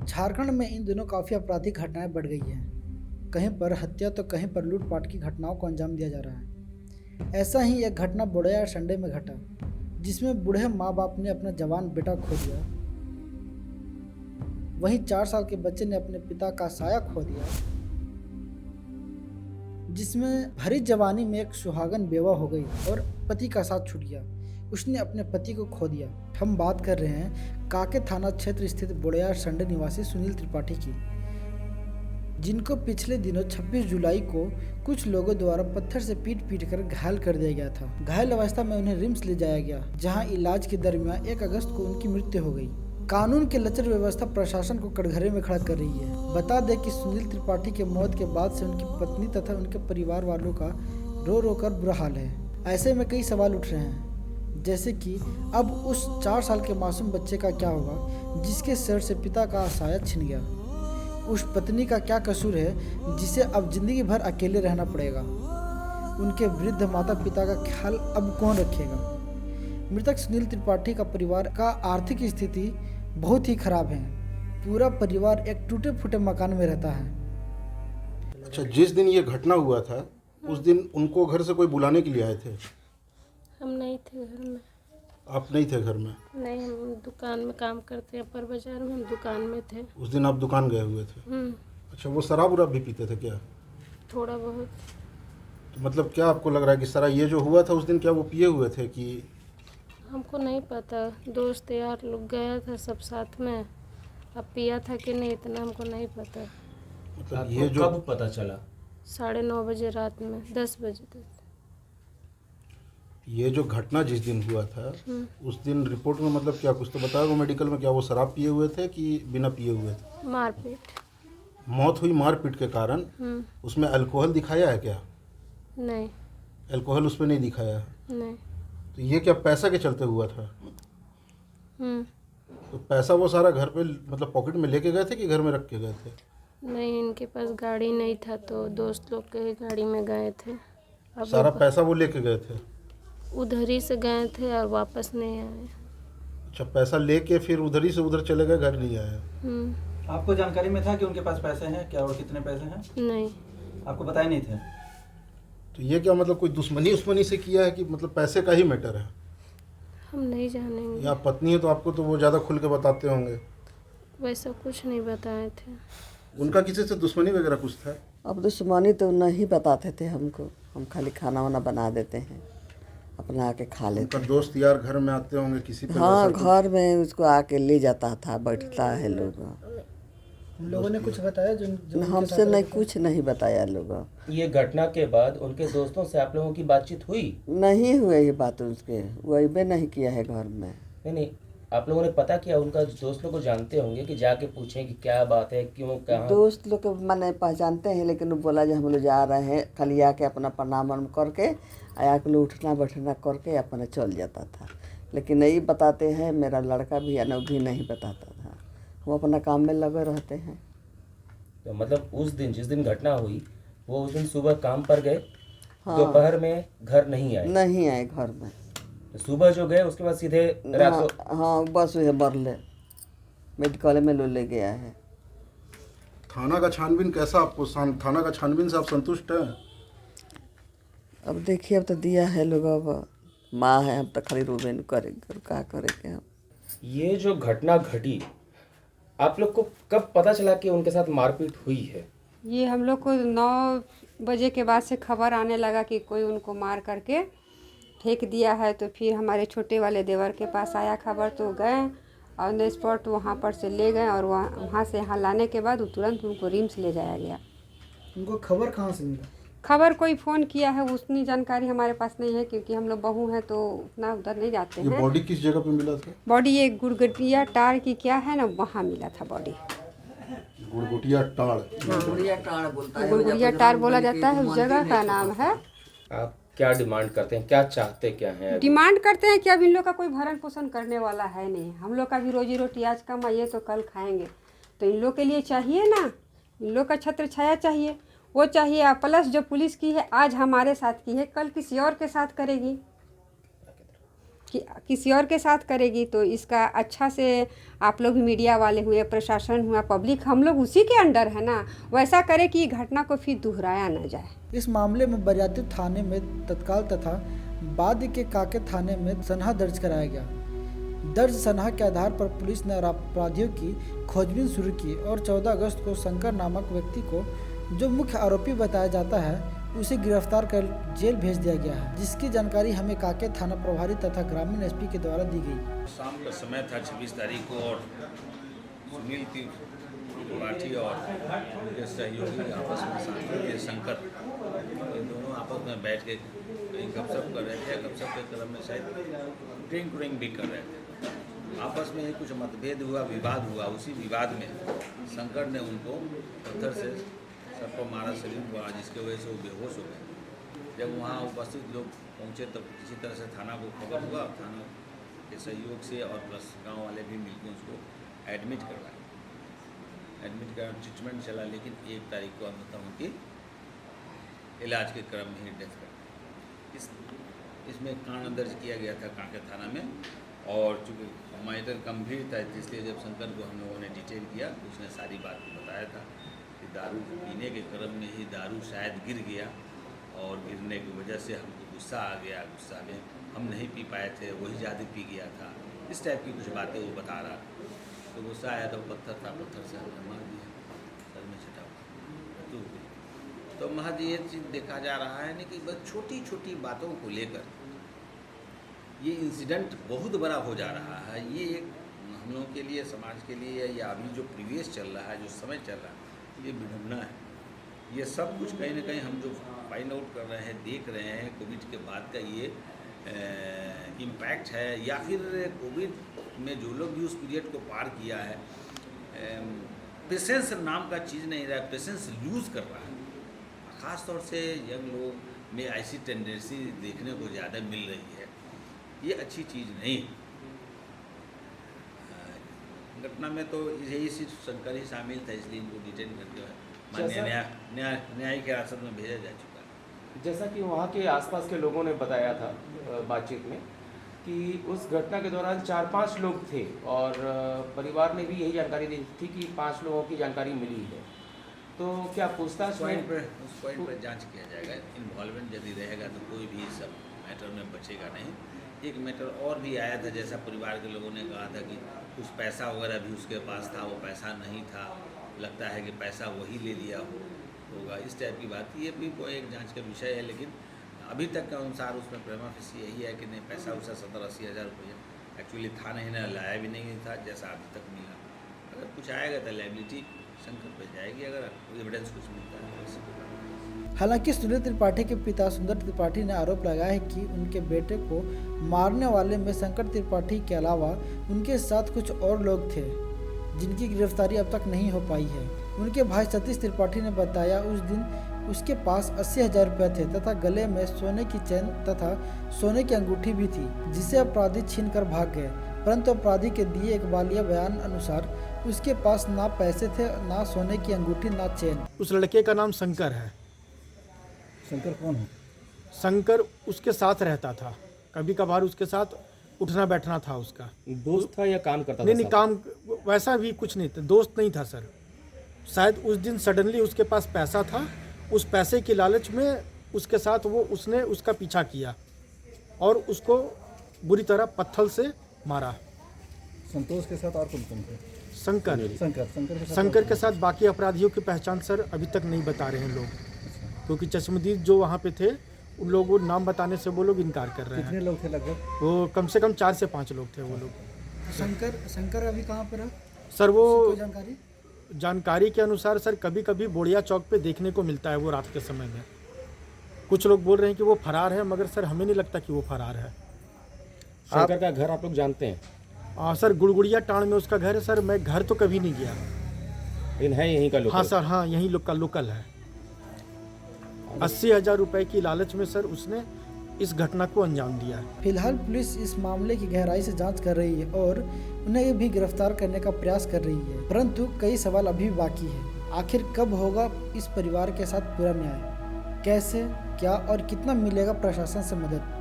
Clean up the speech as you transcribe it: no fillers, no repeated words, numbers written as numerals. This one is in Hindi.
झारखंड में इन दिनों काफ़ी आपराधिक घटनाएं बढ़ गई हैं। कहीं पर हत्या तो कहीं पर लूटपाट की घटनाओं को अंजाम दिया जा रहा है। ऐसा ही एक घटना बोड़ैया संडे में घटा, जिसमें बूढ़े माँ बाप ने अपना जवान बेटा खो दिया। वहीं 4 साल के बच्चे ने अपने पिता का साया खो दिया, जिसमें भरी जवानी में एक सुहागन बेवा हो गई और पति का साथ छूट गया। उसने अपने पति को खो दिया। हम बात कर रहे हैं कांके थाना क्षेत्र स्थित बोड़ैया संडे निवासी सुनील त्रिपाठी की, जिनको पिछले दिनों 26 जुलाई को कुछ लोगों द्वारा पत्थर से पीट कर घायल कर दिया गया था। घायल अवस्था में उन्हें रिम्स ले जाया गया, जहां इलाज के दरमियान 1 अगस्त को उनकी मृत्यु हो गई। कानून के लचर व्यवस्था प्रशासन को कटघरे में खड़ा कर रही है। बता दें कि सुनील त्रिपाठी के मौत के बाद से उनकी पत्नी तथा उनके परिवार वालों का रो रो कर बुरा हाल है। ऐसे में कई सवाल उठ रहे हैं, जैसे कि अब उस 4 साल के मासूम बच्चे का क्या होगा, जिसके सिर से पिता का साया छिन गया। उस पत्नी का क्या कसूर है, जिसे अब जिंदगी भर अकेले रहना पड़ेगा। उनके वृद्ध माता पिता का ख्याल अब कौन रखेगा। मृतक सुनील त्रिपाठी का परिवार का आर्थिक स्थिति बहुत ही खराब है। पूरा परिवार एक टूटे फूटे मकान में रहता है। अच्छा, जिस दिन ये घटना हुआ था उस दिन उनको घर से कोई बुलाने के लिए आए थे? हम नहीं थे घर में। आप नहीं थे घर में? नहीं, हम दुकान में काम करते हैं, पर बाजार में हम दुकान में थे। उस दिन आप दुकान गए हुए थे? अच्छा, वो शराब उराब भी पीते थे क्या? थोड़ा बहुत। तो मतलब क्या आपको लग रहा है कि सारा ये जो हुआ था उस दिन क्या वो पिए हुए थे कि? हमको नहीं पता, दोस्त यार लोग गया था सब साथ में। अब पिया था कि नहीं इतना हमको नहीं पता। मतलब ये जो कब पता चला? 9:30 बजे रात में, 10 बजे तक। ये जो घटना जिस दिन हुआ था उस दिन रिपोर्ट में मतलब क्या कुछ तो बताया वो मेडिकल में, क्या वो शराब पिए हुए थे कि बिना पिए हुए थे? मारपीट। मौत हुई मारपीट के कारण। उसमें अल्कोहल दिखाया है क्या? नहीं। अल्कोहल उस पर नहीं दिखाया है? नहीं। तो ये क्या पैसा के चलते हुआ था? तो पैसा वो सारा घर पे मतलब पॉकेट में लेके गए थे कि घर में रख के गए थे? नहीं, इनके पास गाड़ी नहीं था तो दोस्त लोग के गाड़ी में गए थे। अब सारा पैसा वो लेके गए थे? उधर ही से गए थे और वापस नहीं आए। अच्छा, पैसा लेके फिर उधर ही से उधर चले गए, घर नहीं आए? आपको जानकारी में था कि उनके पास पैसे हैं क्या और कितने पैसे हैं? नहीं। आपको बताए नहीं थे? तो ये क्या मतलब कोई दुश्मनी से किया है कि मतलब पैसे का ही मैटर है? हम नहीं जानेंगे। या पत्नी है तो आपको तो वो ज़्यादा खुल के बताते होंगे। वैसा कुछ नहीं बताए थे। उनका किसी से दुश्मनी वगैरह कुछ था? अब दुश्मनी तो नहीं बताते थे हमको, हम खाली खाना वाना बना देते हैं, अपना आके खा लेते उनका दोस्त यार घर में आते होंगे किसी पे? हाँ, घर में उसको आके ले जाता था, बैठता है लोग। लोगों ने कुछ बताया जो हमसे नहीं, कुछ नहीं बताया लोग। ये घटना के बाद उनके दोस्तों से आप लोगों की बातचीत हुई? नहीं हुए ये बात, उसके वो अबे नहीं किया है घर में। नहीं, आप लोगों ने पता किया? उनका दोस्त लोग को जानते होंगे कि जाके पूछें कि क्या बात है, क्यों, कहाँ? दोस्त लोग को मैंने पहचानते हैं, लेकिन वो बोला जो हम लोग जा रहे हैं, खाली आके अपना प्रणाम वनाम करके आया के लोग उठना बैठना करके अपना चल जाता था। लेकिन नहीं बताते हैं, मेरा लड़का भी है ना, भी नहीं बताता था। हम अपना काम में लगे रहते हैं। तो मतलब उस दिन जिस दिन घटना हुई वो उस दिन सुबह काम पर गए, हाँ। दोपहर में घर नहीं आए? नहीं आए घर में। तो सुबह जो गए उसके बाद सीधे रात को? हाँ, बस वही बरले मेडिकल में ले गया है। थाना का छानबीन कैसा आपको? थाना का छानबीन से आप संतुष्ट हैं? अब देखिए, अब तो दिया है लोग, अब माँ है, हम तो खाली रोबेन करेंगे, क्या करेंगे हम। ये जो घटना घटी, आप लोग को कब पता चला कि उनके साथ मारपीट हुई है? ये हम लोग को 9 बजे के बाद से खबर आने लगा कि कोई उनको मार करके फेंक दिया है। तो फिर हमारे छोटे वाले देवर के पास आया खबर, तो गए ऑन द स्पॉट वहाँ पर से ले गए, और वहाँ से यहाँ लाने के बाद तुरंत उनको रिम्स ले जाया गया। उनको खबर कहाँ से मिला? खबर कोई फ़ोन किया है, उतनी जानकारी हमारे पास नहीं है, क्योंकि हम लोग बहू हैं तो उतना उधर नहीं जाते ये हैं। बॉडी किस जगह पे मिला था? बॉडी ये गुड़गटिया टार की क्या है ना, वहाँ मिला था बॉडी। गुड़गुटिया टाड़? गुड़गुड़िया टार बोला जाता है, उस जगह का नाम है। आप क्या डिमांड करते हैं, क्या चाहते क्या हैं? डिमांड करते हैं कि अब इन लोग का कोई भरण पोषण करने वाला है नहीं, हम लोग का भी रोजी रोटी आज कमाइए तो कल खाएंगे, तो इन लोग के लिए चाहिए ना, इन लोग का छत्र छाया चाहिए, वो चाहिए। प्लस जो पुलिस की है आज हमारे साथ की है, कल किसी और के साथ करेगी। किसी और के साथ करेगी तो इसका अच्छा से आप लोग भी मीडिया वाले हुए, प्रशासन हुआ, पब्लिक, हम लोग उसी के अंडर है ना, वैसा करे कि घटना को फिर दोहराया ना जाए। इस मामले में बरियारपुर थाने में तत्काल तथा बाद के काके थाने में सनहा दर्ज कराया गया। दर्ज सनहा के आधार पर पुलिस ने अपराधियों की खोजबीन शुरू की और 14 अगस्त को शंकर नामक व्यक्ति को, जो मुख्य आरोपी बताया जाता है, उसे गिरफ्तार कर जेल भेज दिया गया है, जिसकी जानकारी हमें काके थाना प्रभारी तथा ग्रामीण एसपी के द्वारा दी गई। शाम का समय था 26 तारीख को और सुनील त्रिपाठी और उनके सहयोगी आपस में साथी थे शंकर, इन दोनों आपस में बैठ के कहीं गपशप कर रहे थे। गपशप के क्रम में शायद ड्रिंक भी कर रहे थे। आपस में ही कुछ मतभेद हुआ, विवाद हुआ। उसी विवाद में शंकर ने उनको पत्थर से सर को मारा, शरीर को, जिसकी वजह से वो बेहोश हो गए। जब वहाँ उपस्थित लोग पहुँचे तब किसी तरह से थाना को खबर हुआ। थाना के सहयोग से और प्लस गांव वाले भी मिलकर उसको एडमिट करवाए। एडमिट कर ट्रीटमेंट चला, लेकिन 1 तारीख को अंततः उनकी इलाज के क्रम में ही डेथ कर दी। इसमें कांड दर्ज किया गया था कांके थाना में, और चूँकि मैटर गंभीर था इसलिए जब शंकर को हम लोगों ने डिटेल किया तो उसने सारी बात बताया था कि दारू पीने के क्रम में ही दारू शायद गिर गया और गिरने की वजह से हमको गुस्सा आ गया। गुस्सा में हम नहीं पी पाए थे, वही ज़्यादा पी गया था। इस टाइप की कुछ बातें वो बता रहा। तो गुस्सा आया तो पत्थर था, पत्थर से हमने मार दिया, सर में छटा मृत्यु हो गई। तो महज ये चीज़ देखा जा रहा है ना कि बस छोटी छोटी बातों को लेकर ये इंसिडेंट बहुत बड़ा हो जा रहा है। ये एक हम लोगों के लिए, समाज के लिए, या अभी जो प्रीवियस चल रहा है, जो समय चल रहा है, ये विडम्बना है। ये सब कुछ कहीं ना कहीं हम जो फाइंड आउट कर रहे हैं, देख रहे हैं, कोविड के बाद का ये इम्पैक्ट है, या फिर कोविड में जो लोग भी उस पीरियड को पार किया है, पेशेंस नाम का चीज़ नहीं रहा, पेशेंस लूज़ कर रहा है। ख़ास तौर से यंग लोग में ऐसी टेंडेंसी देखने को ज़्यादा मिल रही है। ये अच्छी चीज़ नहीं है। घटना में तो यही सिर्फ शंकर ही शामिल था, इसलिए इनको डिटेन करके माननीय न्यायिक हिरासत में भेजा जा चुका है। जैसा कि वहाँ के आसपास के लोगों ने बताया था बातचीत में कि उस घटना के दौरान 4-5 लोग थे, और परिवार ने भी यही जानकारी दी थी कि 5 लोगों की जानकारी मिली है। तो क्या पूछताछ उस पॉइंट पर जांच किया जाएगा। इन्वॉल्वमेंट यदि रहेगा तो कोई भी सब मैटर में बचेगा नहीं। एक मैटर और भी आया था, जैसा परिवार के लोगों ने कहा था कि कुछ पैसा वगैरह भी उसके पास था, वो पैसा नहीं था, लगता है कि पैसा वही ले लिया होगा, इस टाइप की बात। ये भी कोई एक जांच का विषय है, लेकिन अभी तक के अनुसार उसमें प्रेमा फेसी यही है कि नहीं, पैसा उसा 70-80 हज़ार रुपये एक्चुअली था नहीं, ना लाया भी नहीं था, जैसा अभी तक मिला। अगर कुछ आएगा तो लाइबिलिटी शंकर पे जाएगी, अगर एविडेंस कुछ मिलता है। हालांकि सुनील त्रिपाठी के पिता सुंदर त्रिपाठी ने आरोप लगाया है कि उनके बेटे को मारने वाले में शंकर त्रिपाठी के अलावा उनके साथ कुछ और लोग थे, जिनकी गिरफ्तारी अब तक नहीं हो पाई है। उनके भाई सतीश त्रिपाठी ने बताया उस दिन उसके पास 80,000 रुपये थे तथा गले में सोने की चेन तथा सोने की अंगूठी भी थी, जिसे अपराधी छीन कर भाग गए। परंतु अपराधी के दिए एक बालिया बयान अनुसार उसके पास ना पैसे थे, ना सोने की अंगूठी, ना चेन। उस लड़के का नाम शंकर है। शंकर कौन है? शंकर उसके साथ रहता था, कभी कभार उसके साथ उठना बैठना था उसका। दोस्त था या काम करता था? नहीं, काम वैसा भी कुछ नहीं था, दोस्त नहीं था सर। शायद उस दिन सडनली उसके पास पैसा था, उस पैसे की लालच में उसके साथ उसने उसका पीछा किया और उसको बुरी तरह पत्थर से मारा। संतोष के साथ और कौन कौन थे? शंकर के साथ बाकी अपराधियों की पहचान सर अभी तक नहीं बता रहे हैं लोग, क्योंकि चश्मदीद जो वहाँ पे थे उन लोगों को नाम बताने से वो लोग इनकार कर रहे हैं। कितने लोग थे लगभग? वो कम से कम 4 से 5 लोग थे वो लोग। शंकर अभी कहाँ पर है सर? वो जानकारी के अनुसार सर कभी कभी बोड़िया चौक पे देखने को मिलता है वो रात के समय में। कुछ लोग बोल रहे हैं कि वो फरार है, मगर सर हमें नहीं लगता कि वो फरार है। शंकर का घर आप लोग जानते हैं? सर गुड़गुड़िया टाण में उसका घर है सर। मैं घर तो कभी नहीं गया, लेकिन है यहीं का लोकल? हाँ सर, हाँ यहीं लोकल है। 80,000 रुपए की लालच में सर उसने इस घटना को अंजाम दिया है। फिलहाल पुलिस इस मामले की गहराई से जांच कर रही है और उन्हें भी गिरफ्तार करने का प्रयास कर रही है, परंतु कई सवाल अभी भी बाकी है। आखिर कब होगा इस परिवार के साथ पूरा न्याय? कैसे, क्या और कितना मिलेगा प्रशासन से मदद?